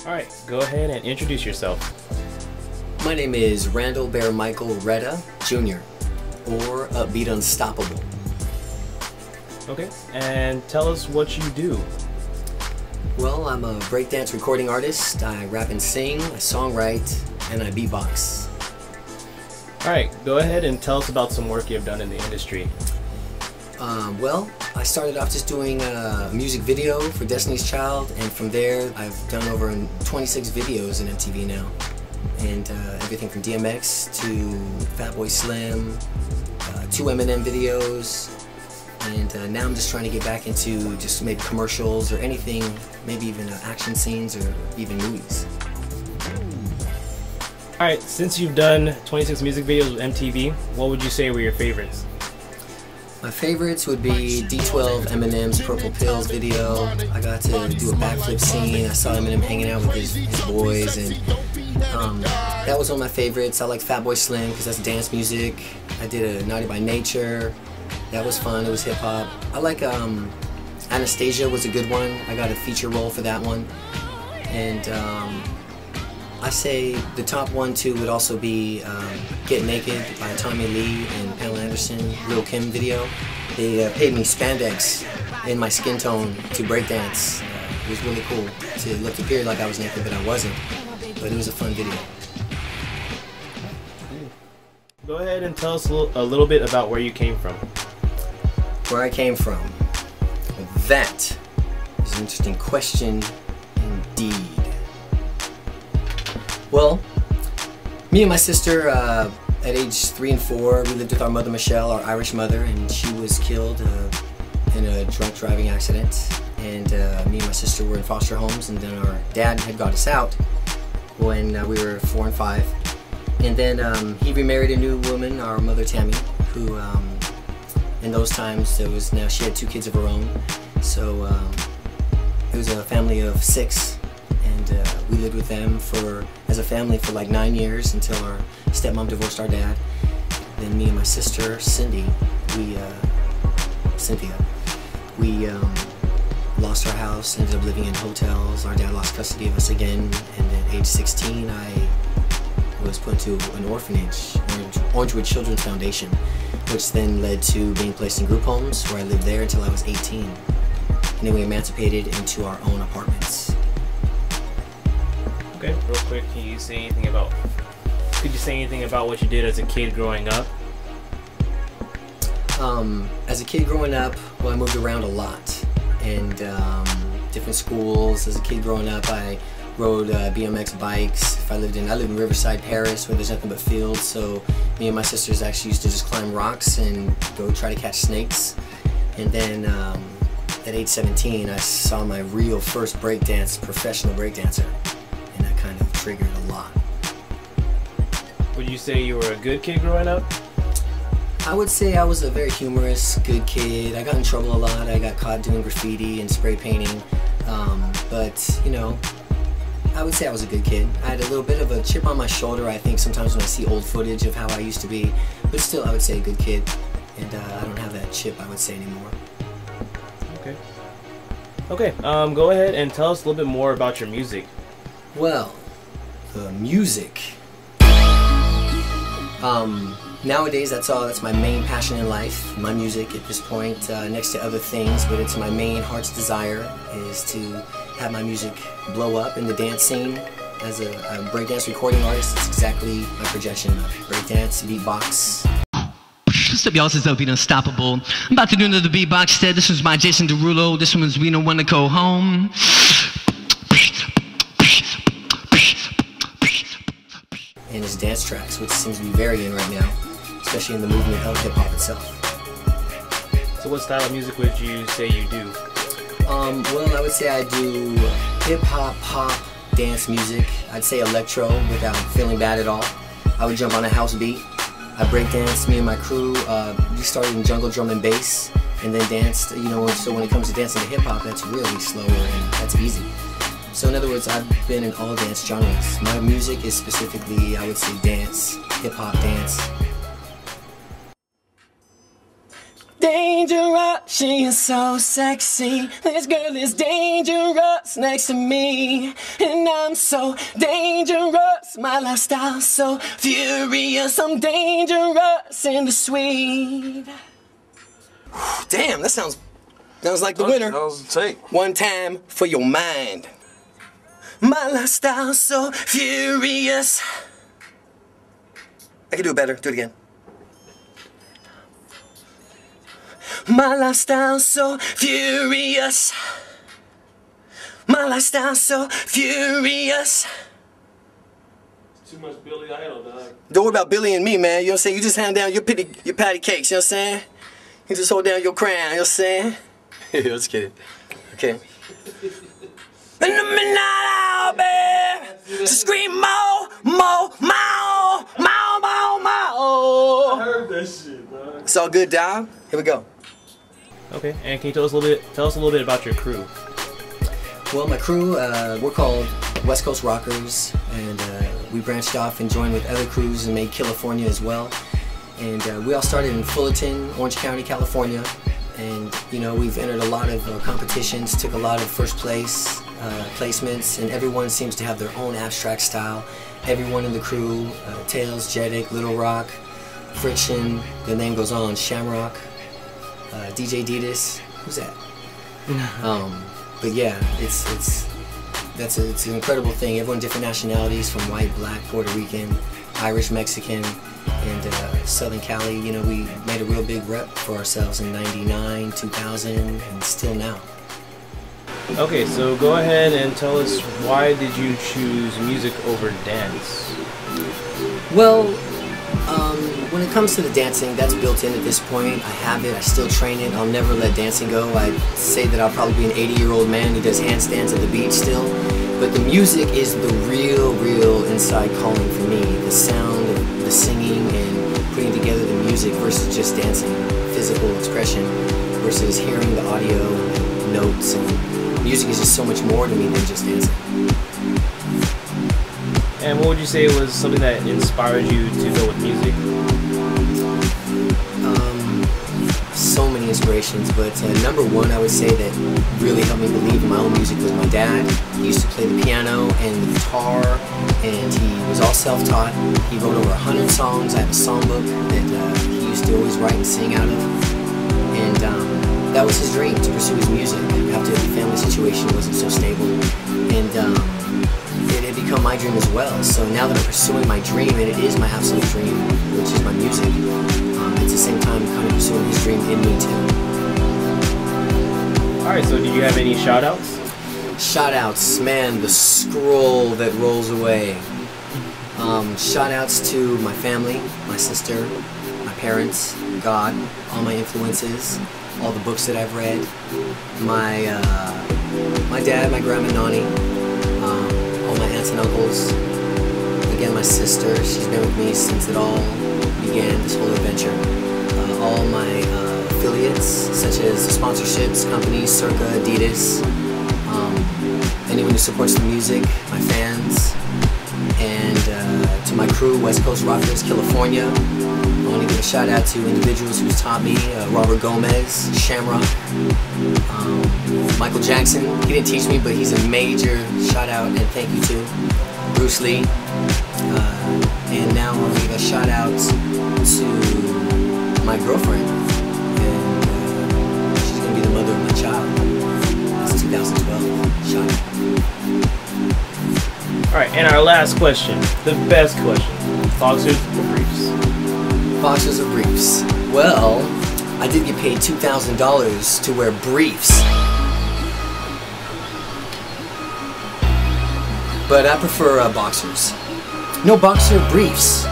Alright, go ahead and introduce yourself. My name is Randall Bear Michael Reta Jr. or Upbeat Unstoppable. Okay, and tell us what you do. Well, I'm a breakdance recording artist. I rap and sing, I songwrite, and I beatbox. Alright, go ahead and tell us about some work you've done in the industry. Well, I started off just doing a music video for Destiny's Child, and from there I've done over 26 videos in MTV now. And everything from DMX to Fatboy Slim, 2 Eminem videos, and now I'm just trying to get back into just maybe commercials or anything, maybe even action scenes or even movies. Alright, since you've done 26 music videos with MTV, what would you say were your favorites? My favorites would be D12 Eminem's Purple Pills video. I got to do a backflip scene. I saw Eminem hanging out with his boys, and that was one of my favorites. I like Fatboy Slim because that's dance music. I did a Naughty by Nature. That was fun. It was hip hop. I like Anastasia was a good one. I got a feature role for that one. And I say the top one too would also be Get Naked by Tommy Lee and Pamela Anderson, Lil Kim video. They paid me spandex in my skin tone to breakdance. It was really cool. It looked appear like I was naked, but I wasn't. But it was a fun video. Go ahead and tell us a little bit about where you came from. Where I came from? That is an interesting question indeed. Well, me and my sister, at age 3 and 4, we lived with our mother Michelle, our Irish mother, and she was killed in a drunk driving accident. And me and my sister were in foster homes, and then our dad had got us out when we were 4 and 5. And then he remarried a new woman, our mother Tammy, who in those times she had 2 kids of her own. So it was a family of 6. And we lived with them as a family for like 9 years until our stepmom divorced our dad. Then me and my sister Cynthia, we lost our house, ended up living in hotels. Our dad lost custody of us again, and at age 16 I was put into an orphanage, Orangewood Children's Foundation, which then led to being placed in group homes, where I lived there until I was 18. And then we emancipated into our own apartments. Okay, real quick, could you say anything about what you did as a kid growing up? As a kid growing up, well, I moved around a lot, and different schools. As a kid growing up, I rode BMX bikes. I lived in Riverside, Paris, where there's nothing but fields, so me and my sisters actually used to just climb rocks and go try to catch snakes. And then at age 17, I saw my real first professional breakdancer. And that kind of triggered a lot. Would you say you were a good kid growing up? I would say I was a very humorous, good kid. I got in trouble a lot. I got caught doing graffiti and spray painting. But, you know, I would say I was a good kid. I had a little bit of a chip on my shoulder, I think, sometimes when I see old footage of how I used to be. But still, I would say a good kid. And I don't have that chip, I would say, anymore. Okay. Okay, go ahead and tell us a little bit more about your music. Well, the music. Nowadays, that's my main passion in life, my music at this point, next to other things, but it's my main heart's desire is to have my music blow up in the dance scene. As a breakdance recording artist, it's exactly my projection of breakdance, beatbox. What's up, y'all? This is Upbeat Unstoppable. I'm about to do another beatbox set. This one's by Jason Derulo. This one's We Don't Wanna Go Home. And his dance tracks, which seems to be very in right now, especially in the movement of hip-hop itself. So what style of music would you say you do? Well, I would say I do hip-hop, pop, dance music. I'd say electro without feeling bad at all. I would jump on a house beat. I breakdance, me and my crew. We started in jungle drum and bass, and then danced, you know, so when it comes to dancing to hip-hop, that's really slower and that's easy. So in other words, I've been in all dance genres. My music is specifically, I would say, dance, hip-hop dance. dangerous, she is so sexy. This girl is dangerous next to me, and I'm so dangerous. My lifestyle so furious. I'm dangerous in the sweet. Damn, that sounds like the winner. That was the tape. One time for your mind. My lifestyle so furious. I can do it better. Do it again. My lifestyle so furious. My lifestyle so furious. Too much Billy Idol, dog. Don't worry about Billy and me, man. You know what I'm saying? You just hand down your patty cakes, you know what I'm saying? You just hold down your crown, you know what I'm saying? Let's get it. Okay. And I'm not out there to scream mo, mo, mo, mo, mo, mo. I heard that shit, dog. It's all good, dog. Here we go. Okay, and can you tell us a little bit about your crew? Well, my crew, we're called West Coast Rockers, and we branched off and joined with other crews and made California as well. And we all started in Fullerton, Orange County, California. And you know, we've entered a lot of competitions, took a lot of first place placements, and everyone seems to have their own abstract style. Everyone in the crew, Tails, Jeddick, Little Rock, Friction, the name goes on, Shamrock, DJ Ditas, who's that? But yeah, it's an incredible thing. Everyone different nationalities, from white, black, Puerto Rican, Irish, Mexican, and Southern Cali. You know, we made a real big rep for ourselves in '99, 2000, and still now. Okay, so go ahead and tell us, why did you choose music over dance? Well, when it comes to the dancing, that's built in at this point. I have it, I still train it, I'll never let dancing go. I'd say that I'll probably be an 80-year-old man who does handstands at the beach still. But the music is the real inside calling for me. The sound of the singing and putting together the music versus just dancing. Physical expression versus hearing the audio and notes. And music is just so much more to me than just dancing. And what would you say was something that inspired you to go with music? So many inspirations, but number one, I would say that really helped me believe in my own music was my dad. He used to play the piano and the guitar, and he was all self-taught. He wrote over 100 songs. I have a songbook that he used to always write and sing out of, and that was his dream, to pursue his music after the family situation wasn't so stable. And it had become my dream as well. So now that I'm pursuing my dream, and it is my absolute dream, which is my music, at the same time kind of pursuing his dream in me too. Alright, so do you have any shout-outs? Shout-outs, man, the scroll that rolls away. Shout-outs to my family, my sister, my parents, God, all my influences, all the books that I've read, my dad, my grandma Nani, all my aunts and uncles, again my sister, she's been with me since it all began, this whole adventure. All my affiliates, such as the sponsorships, companies, Circa, Adidas, anyone who supports the music, my fans, and to my crew, West Coast Rockers, California. I want to give a shout out to individuals who's taught me, Robert Gomez, Shamrock, Michael Jackson. He didn't teach me, but he's a major shout out and thank you to Bruce Lee. And now I want to give a shout out to my girlfriend, and she's going to be the mother of my child. That's 2012. Shout out. Alright, and our last question, the best question, boxers or briefs? Boxers or briefs? Well, I did get paid $2,000 to wear briefs, but I prefer boxers. No boxer briefs.